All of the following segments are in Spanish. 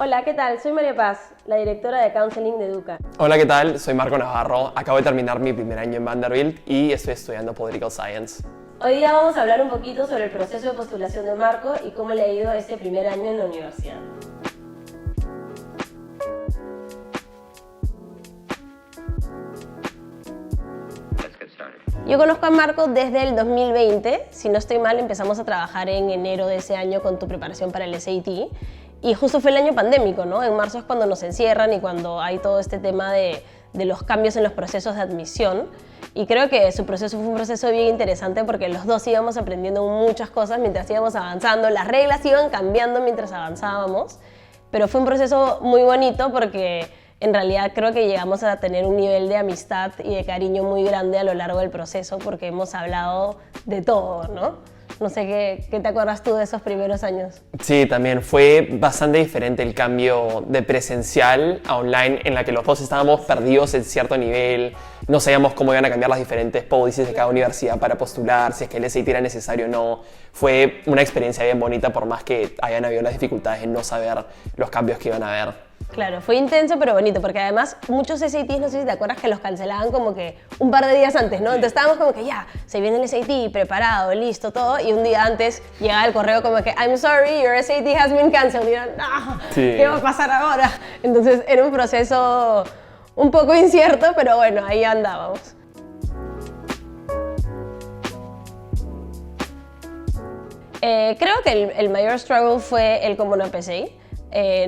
Hola, ¿qué tal? Soy María Paz, la directora de Counseling de Educa. Hola, ¿qué tal? Soy Marco Navarro. Acabo de terminar mi primer año en Vanderbilt y estoy estudiando Political Science. Hoy día vamos a hablar un poquito sobre el proceso de postulación de Marco y cómo le ha ido este primer año en la universidad. Yo conozco a Marco desde el 2020, si no estoy mal empezamos a trabajar en enero de ese año con tu preparación para el SAT y justo fue el año pandémico, ¿no? En marzo es cuando nos encierran y cuando hay todo este tema de los cambios en los procesos de admisión y creo que su proceso fue un proceso bien interesante porque los dos íbamos aprendiendo muchas cosas mientras íbamos avanzando, las reglas iban cambiando mientras avanzábamos, pero fue un proceso muy bonito porque en realidad creo que llegamos a tener un nivel de amistad y de cariño muy grande a lo largo del proceso porque hemos hablado de todo, ¿no? No sé qué te acuerdas tú de esos primeros años. Sí, también fue bastante diferente el cambio de presencial a online en la que los dos estábamos perdidos en cierto nivel, no sabíamos cómo iban a cambiar las diferentes policies de cada universidad para postular, si es que el SAT era necesario o no. Fue una experiencia bien bonita por más que hayan habido las dificultades en no saber los cambios que iban a haber. Claro, fue intenso pero bonito, porque además muchos SATs, no sé si te acuerdas, que los cancelaban como que un par de días antes, ¿no? Entonces estábamos como que ya, se viene el SAT, preparado, listo, todo, y un día antes llegaba el correo como que I'm sorry, your SAT has been canceled. Y eran, no, sí. ¿Qué va a pasar ahora? Entonces era un proceso un poco incierto, pero bueno, ahí andábamos. Creo que el mayor struggle fue el Common App PCI.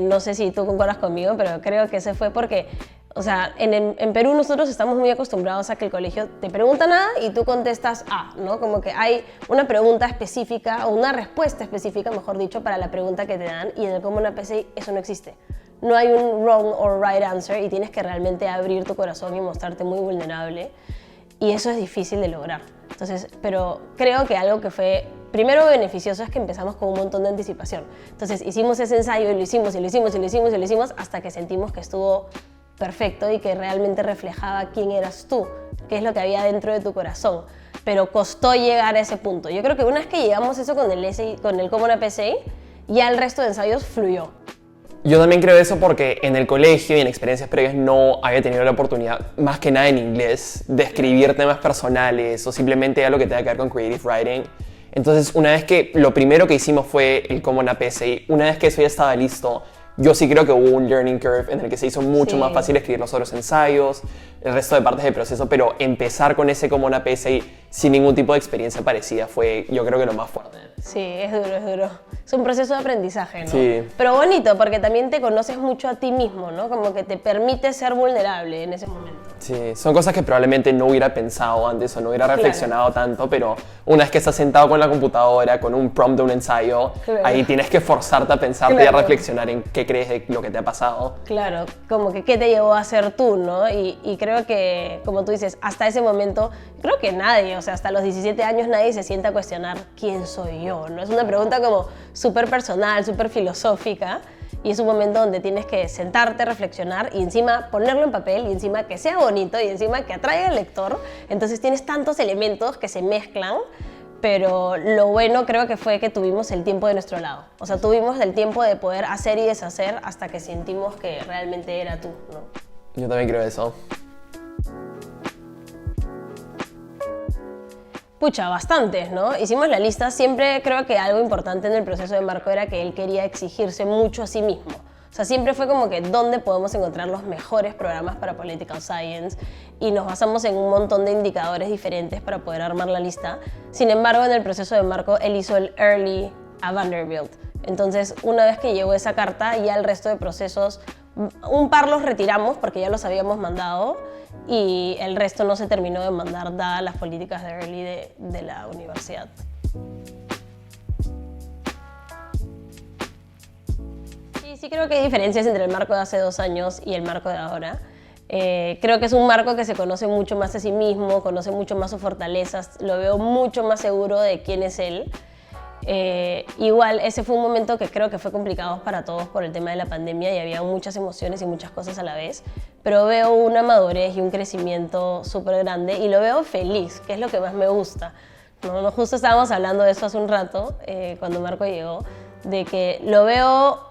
No sé si tú concuerdas conmigo, pero creo que ese fue porque, o sea, en Perú nosotros estamos muy acostumbrados a que el colegio te pregunta nada y tú contestas A, ¿no? Como que hay una pregunta específica o una respuesta específica, mejor dicho, para la pregunta que te dan, y en el Common App PCI eso no existe. No hay un wrong or right answer y tienes que realmente abrir tu corazón y mostrarte muy vulnerable, y eso es difícil de lograr. Entonces, pero creo que algo que fue primero beneficioso es que empezamos con un montón de anticipación. Entonces hicimos ese ensayo y lo hicimos y lo hicimos y lo hicimos y lo hicimos hasta que sentimos que estuvo perfecto y que realmente reflejaba quién eras tú, qué es lo que había dentro de tu corazón. Pero costó llegar a ese punto. Yo creo que una vez que llegamos a eso con el Common App PCI, ya el resto de ensayos fluyó. Yo también creo eso porque en el colegio y en experiencias previas no había tenido la oportunidad, más que nada en inglés, de escribir temas personales o simplemente algo que tenga que ver con creative writing. Entonces, una vez que lo primero que hicimos fue el Common App PCI, una vez que eso ya estaba listo, yo sí creo que hubo un learning curve en el que se hizo mucho más fácil escribir los otros ensayos, el resto de partes del proceso, pero empezar con ese Common App PCI sin ningún tipo de experiencia parecida fue, yo creo que lo más fuerte. Sí, es duro, es duro. Es un proceso de aprendizaje, ¿no? Sí. Pero bonito, porque también te conoces mucho a ti mismo, ¿no? Como que te permite ser vulnerable en ese momento. Sí, son cosas que probablemente no hubiera pensado antes o no hubiera reflexionado tanto, pero una vez que estás sentado con la computadora, con un prompt de un ensayo, ahí tienes que forzarte a pensarte y a reflexionar en qué crees de lo que te ha pasado. Claro, como que qué te llevó a ser tú, ¿no? Y creo que, como tú dices, hasta ese momento, creo que nadie, o sea, hasta los 17 años nadie se sienta a cuestionar quién soy yo, ¿no? Es una pregunta como súper personal, súper filosófica, y es un momento donde tienes que sentarte, reflexionar y encima ponerlo en papel y encima que sea bonito y encima que atraiga al lector. Entonces tienes tantos elementos que se mezclan, pero lo bueno creo que fue que tuvimos el tiempo de nuestro lado. O sea, tuvimos el tiempo de poder hacer y deshacer hasta que sentimos que realmente era tú, ¿no? Yo también creo eso. Pucha, bastantes, ¿no? Hicimos la lista. Siempre creo que algo importante en el proceso de Marco era que él quería exigirse mucho a sí mismo. O sea, siempre fue como que dónde podemos encontrar los mejores programas para Political Science, y nos basamos en un montón de indicadores diferentes para poder armar la lista. Sin embargo, en el proceso de Marco, él hizo el Early a Vanderbilt. Entonces, una vez que llegó esa carta, ya el resto de procesos, un par los retiramos porque ya los habíamos mandado, y el resto no se terminó de mandar dadas las políticas de Early de la universidad. Sí creo que hay diferencias entre el Marco de hace 2 años y el Marco de ahora. Creo que es un Marco que se conoce mucho más a sí mismo, conoce mucho más sus fortalezas, lo veo mucho más seguro de quién es él. Igual, ese fue un momento que creo que fue complicado para todos por el tema de la pandemia y había muchas emociones y muchas cosas a la vez, pero veo una madurez y un crecimiento súper grande y lo veo feliz, que es lo que más me gusta. ¿No? Justo estábamos hablando de eso hace un rato, cuando Marco llegó, de que lo veo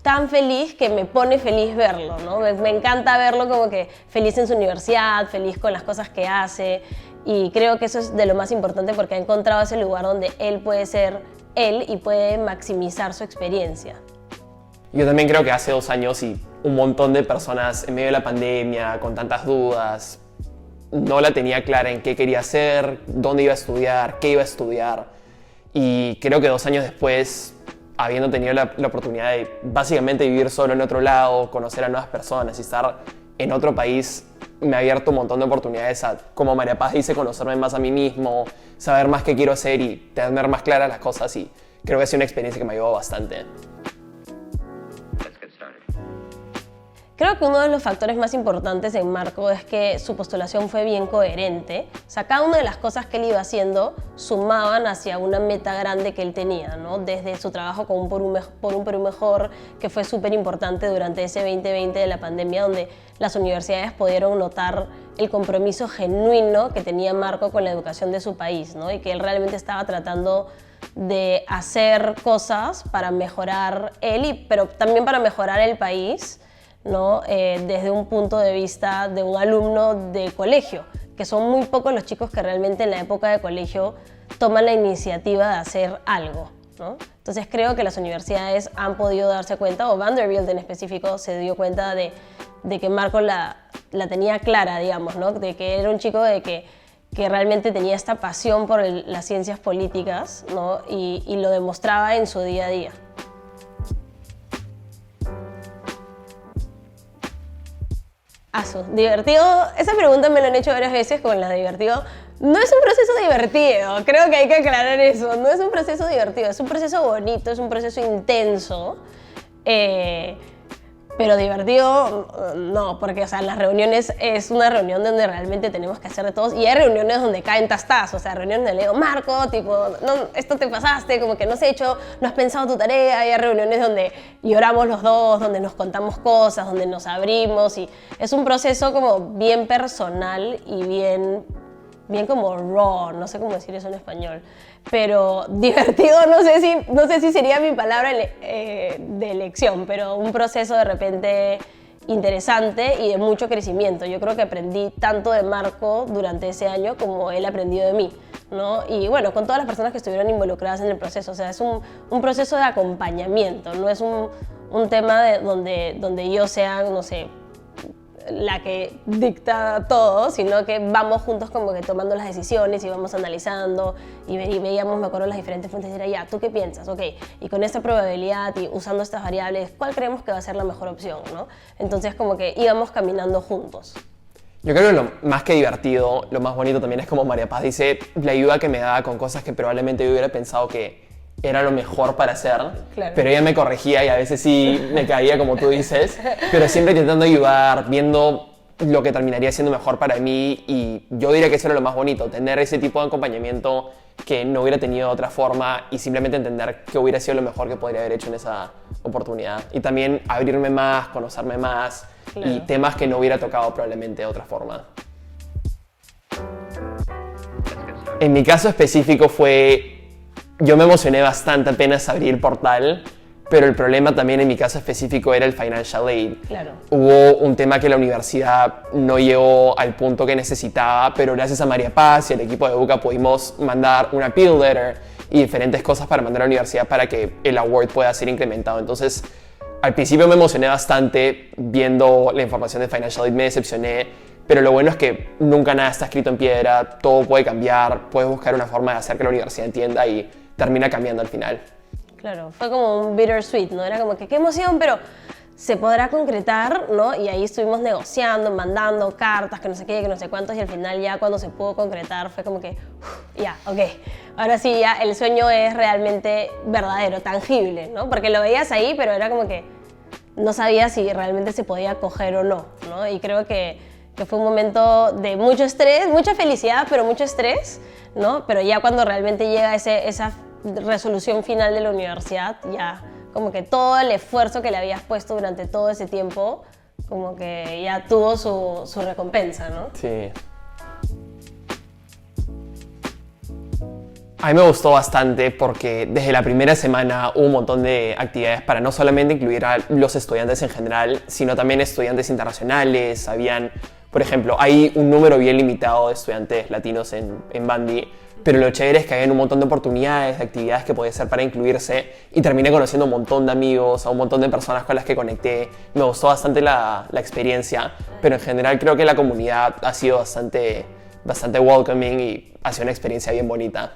tan feliz que me pone feliz verlo, ¿no? Me encanta verlo como que feliz en su universidad, feliz con las cosas que hace, y creo que eso es de lo más importante porque ha encontrado ese lugar donde él puede ser él y puede maximizar su experiencia. Yo también creo que hace 2 años y un montón de personas en medio de la pandemia, con tantas dudas, no la tenía clara en qué quería hacer, dónde iba a estudiar, qué iba a estudiar. Y creo que 2 años después, habiendo tenido la oportunidad de básicamente vivir solo en otro lado, conocer a nuevas personas y estar en otro país, me ha abierto un montón de oportunidades a, como María Paz dice, conocerme más a mí mismo, saber más qué quiero hacer y tener más claras las cosas, y creo que ha sido una experiencia que me ayudó bastante. Creo que uno de los factores más importantes en Marco es que su postulación fue bien coherente. O sea, cada una de las cosas que él iba haciendo sumaban hacia una meta grande que él tenía, ¿no? Desde su trabajo con por un Perú Mejor, que fue súper importante durante ese 2020 de la pandemia, donde las universidades pudieron notar el compromiso genuino que tenía Marco con la educación de su país, ¿no? Y que él realmente estaba tratando de hacer cosas para mejorar él, pero también para mejorar el país, ¿no? Desde un punto de vista de un alumno de colegio, que son muy pocos los chicos que realmente en la época de colegio toman la iniciativa de hacer algo, ¿no? Entonces creo que las universidades han podido darse cuenta, o Vanderbilt en específico se dio cuenta de que Marco la tenía clara, digamos, ¿no? De que era un chico que realmente tenía esta pasión por las ciencias políticas, ¿no? Y lo demostraba en su día a día. Divertido, esa pregunta me la han hecho varias veces con la de divertido. No es un proceso divertido, creo que hay que aclarar eso. No es un proceso divertido, es un proceso bonito, es un proceso intenso. Pero divertido, no, porque o sea, las reuniones es una reunión donde realmente tenemos que hacer de todos. Y hay reuniones donde caen tastazos, o sea, reuniones donde le digo, Marco, tipo, no, esto te pasaste, como que no has hecho, no has pensado tu tarea. Y hay reuniones donde lloramos los dos, donde nos contamos cosas, donde nos abrimos. Y es un proceso como bien personal y bien como raw, no sé cómo decir eso en español. Pero divertido, no sé si sería mi palabra de elección, pero un proceso de repente interesante y de mucho crecimiento. Yo creo que aprendí tanto de Marco durante ese año como él aprendió de mí, ¿no? Y bueno, con todas las personas que estuvieron involucradas en el proceso. O sea, es un proceso de acompañamiento, no es un tema donde yo sea, no sé, la que dicta todo, sino que vamos juntos como que tomando las decisiones y vamos analizando y veíamos, me acuerdo, las diferentes fuentes y era ya, ¿tú qué piensas? Ok, y con esta probabilidad y usando estas variables, ¿cuál creemos que va a ser la mejor opción? ¿No? Entonces como que íbamos caminando juntos. Yo creo que lo más que divertido, lo más bonito también es como María Paz dice, la ayuda que me daba con cosas que probablemente yo hubiera pensado que era lo mejor para hacer, claro. Pero ella me corregía y a veces sí me caía, como tú dices, pero siempre intentando ayudar, viendo lo que terminaría siendo mejor para mí, y yo diría que eso era lo más bonito, tener ese tipo de acompañamiento que no hubiera tenido de otra forma y simplemente entender que hubiera sido lo mejor que podría haber hecho en esa oportunidad. Y también abrirme más, conocerme más, claro. Y temas que no hubiera tocado probablemente de otra forma. En mi caso específico yo me emocioné bastante apenas abrí el portal, pero el problema también en mi caso específico era el financial aid. Claro. Hubo un tema que la universidad no llegó al punto que necesitaba, pero gracias a María Paz y al equipo de UCA pudimos mandar una appeal letter y diferentes cosas para mandar a la universidad para que el award pueda ser incrementado. Entonces, al principio me emocioné bastante viendo la información de financial aid, me decepcioné, pero lo bueno es que nunca nada está escrito en piedra, todo puede cambiar, puedes buscar una forma de hacer que la universidad entienda y termina cambiando al final. Claro, fue como un bittersweet, ¿no? Era como que qué emoción, pero se podrá concretar, ¿no? Y ahí estuvimos negociando, mandando cartas, que no sé qué, que no sé cuántos, y al final ya cuando se pudo concretar fue como que, ya, ok, ahora sí ya el sueño es realmente verdadero, tangible, ¿no? Porque lo veías ahí, pero era como que no sabías si realmente se podía coger o no, ¿no? Y creo que fue un momento de mucho estrés, mucha felicidad, pero mucho estrés, ¿no? Pero ya cuando realmente llega esa resolución final de la universidad, ya como que todo el esfuerzo que le habías puesto durante todo ese tiempo, como que ya tuvo su recompensa, ¿no? Sí. A mí me gustó bastante porque desde la primera semana hubo un montón de actividades para no solamente incluir a los estudiantes en general, sino también estudiantes internacionales. Habían, por ejemplo, hay un número bien limitado de estudiantes latinos en Bandy, pero lo chévere es que había un montón de oportunidades, de actividades que podía ser para incluirse y terminé conociendo un montón de amigos, a un montón de personas con las que conecté. Me gustó bastante la experiencia, pero en general creo que la comunidad ha sido bastante welcoming y ha sido una experiencia bien bonita.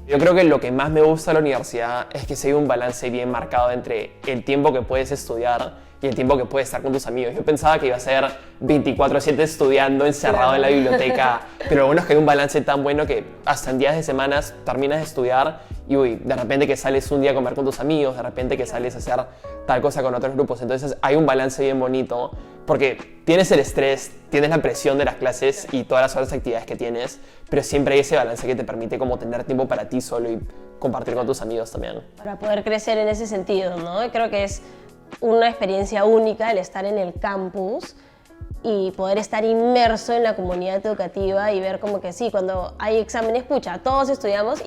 Yo creo que lo que más me gusta de la universidad es que se hay un balance bien marcado entre el tiempo que puedes estudiar y el tiempo que puedes estar con tus amigos. Yo pensaba que iba a ser 24/7 estudiando, encerrado en la biblioteca, pero lo bueno es que hay un balance tan bueno que hasta en días de semanas terminas de estudiar y de repente que sales un día a comer con tus amigos, de repente que sales a hacer tal cosa con otros grupos. Entonces hay un balance bien bonito porque tienes el estrés, tienes la presión de las clases y todas las otras actividades que tienes, pero siempre hay ese balance que te permite como tener tiempo para ti solo y compartir con tus amigos también. Para poder crecer en ese sentido, ¿no? Creo que es una experiencia única el estar en el campus y poder estar inmerso en la comunidad educativa y ver como que sí, cuando hay exámenes, pucha, todos estudiamos,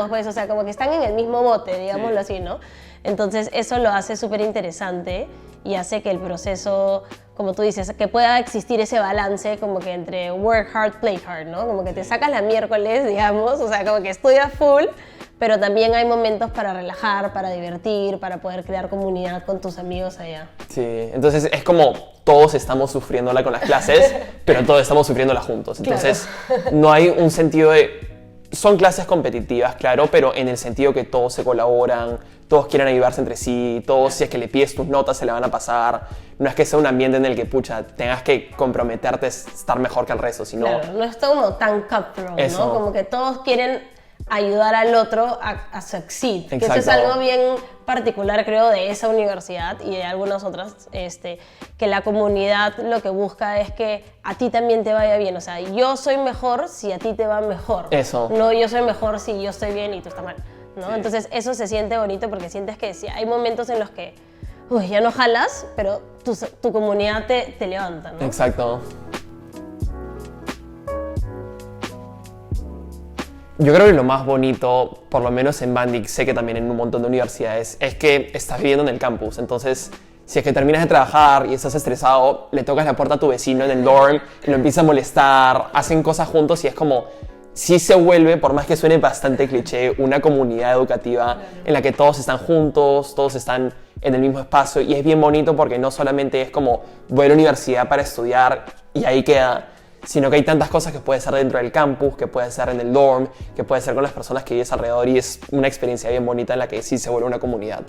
pues, o sea, como que están en el mismo bote, digámoslo así, ¿no? Entonces eso lo hace súper interesante y hace que el proceso, como tú dices, que pueda existir ese balance como que entre work hard, play hard, ¿no? Como que te sacas la miércoles, digamos, o sea, como que estudias full, pero también hay momentos para relajar, para divertir, para poder crear comunidad con tus amigos allá. Sí, entonces es como todos estamos sufriéndola con las clases, pero todos estamos sufriéndola juntos. Entonces no hay un sentido de... Son clases competitivas, claro, pero en el sentido que todos se colaboran, todos quieren ayudarse entre sí, todos si es que le pides tus notas se le van a pasar. No es que sea un ambiente en el que, pucha, tengas que comprometerte a estar mejor que el resto, sino... Claro, no es todo como tan cutthroat, ¿no? Como que todos quieren ayudar al otro a succeed. Que eso es algo bien particular, creo, de esa universidad y de algunas otras, que la comunidad lo que busca es que a ti también te vaya bien. O sea, yo soy mejor si a ti te va mejor. Eso. No, yo soy mejor si yo estoy bien y tú estás mal, ¿no? Sí. Entonces, eso se siente bonito porque sientes que sí, hay momentos en los que ya no jalas, pero tu comunidad te levanta, ¿no? Exacto. Yo creo que lo más bonito, por lo menos en Bandy, sé que también en un montón de universidades, es que estás viviendo en el campus. Entonces, si es que terminas de trabajar y estás estresado, le tocas la puerta a tu vecino en el dorm, y lo empiezas a molestar, hacen cosas juntos y es como... Sí se vuelve, por más que suene bastante cliché, una comunidad educativa en la que todos están juntos, todos están en el mismo espacio y es bien bonito porque no solamente es como voy a la universidad para estudiar y ahí queda, sino que hay tantas cosas que puede ser dentro del campus, que puede ser en el dorm, que puede ser con las personas que vives alrededor y es una experiencia bien bonita en la que sí se vuelve una comunidad.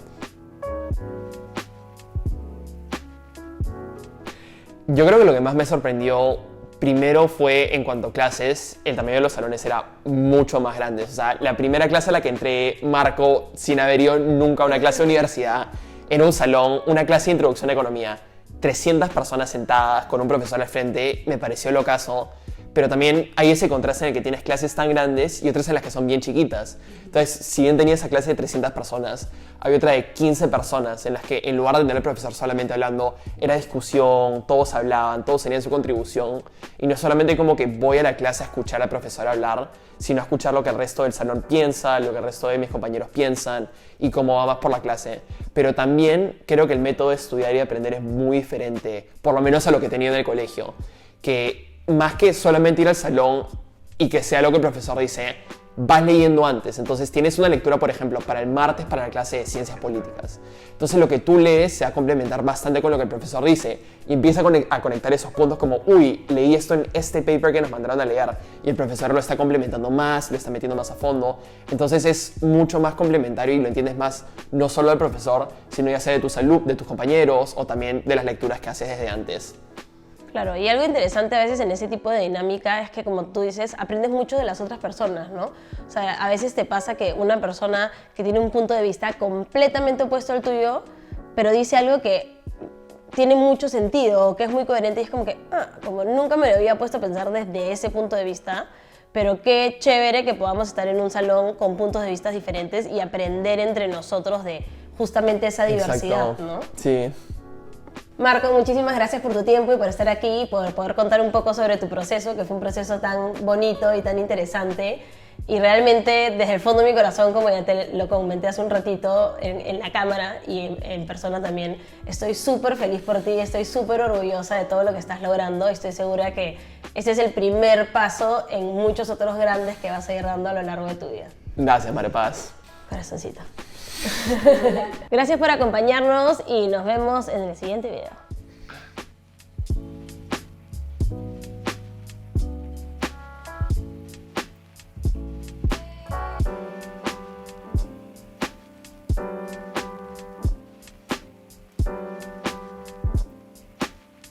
Yo creo que lo que más me sorprendió primero fue en cuanto a clases, el tamaño de los salones era mucho más grande. O sea, la primera clase a la que entré, Marco, sin haber ido nunca a una clase de universidad, en un salón, una clase de introducción a economía, 300 personas sentadas con un profesor al frente, me pareció locazo. Pero también hay ese contraste en el que tienes clases tan grandes y otras en las que son bien chiquitas. Entonces, si bien tenía esa clase de 300 personas, había otra de 15 personas en las que en lugar de tener al profesor solamente hablando, era discusión, todos hablaban, todos tenían su contribución. Y no es solamente como que voy a la clase a escuchar al profesor hablar, sino a escuchar lo que el resto del salón piensa, lo que el resto de mis compañeros piensan y cómo va más por la clase. Pero también creo que el método de estudiar y aprender es muy diferente, por lo menos a lo que tenía en el colegio. Que más que solamente ir al salón y que sea lo que el profesor dice, vas leyendo antes. Entonces tienes una lectura, por ejemplo, para el martes para la clase de ciencias políticas. Entonces lo que tú lees se va a complementar bastante con lo que el profesor dice y empieza a conectar esos puntos como, uy, leí esto en este paper que nos mandaron a leer y el profesor lo está complementando más, lo está metiendo más a fondo. Entonces es mucho más complementario y lo entiendes más no solo del profesor, sino ya sea de de tus compañeros o también de las lecturas que haces desde antes. Claro, y algo interesante a veces en ese tipo de dinámica es que, como tú dices, aprendes mucho de las otras personas, ¿no? O sea, a veces te pasa que una persona que tiene un punto de vista completamente opuesto al tuyo, pero dice algo que tiene mucho sentido o que es muy coherente y es como que, como nunca me lo había puesto a pensar desde ese punto de vista, pero qué chévere que podamos estar en un salón con puntos de vista diferentes y aprender entre nosotros de justamente esa diversidad, exacto, ¿no? Sí. Marco, muchísimas gracias por tu tiempo y por estar aquí y por poder contar un poco sobre tu proceso, que fue un proceso tan bonito y tan interesante. Y realmente, desde el fondo de mi corazón, como ya te lo comenté hace un ratito en la cámara y en persona también, estoy súper feliz por ti, estoy súper orgullosa de todo lo que estás logrando. Estoy segura que este es el primer paso en muchos otros grandes que vas a ir dando a lo largo de tu vida. Gracias, Maripaz. Corazoncito. Gracias por acompañarnos y nos vemos en el siguiente video.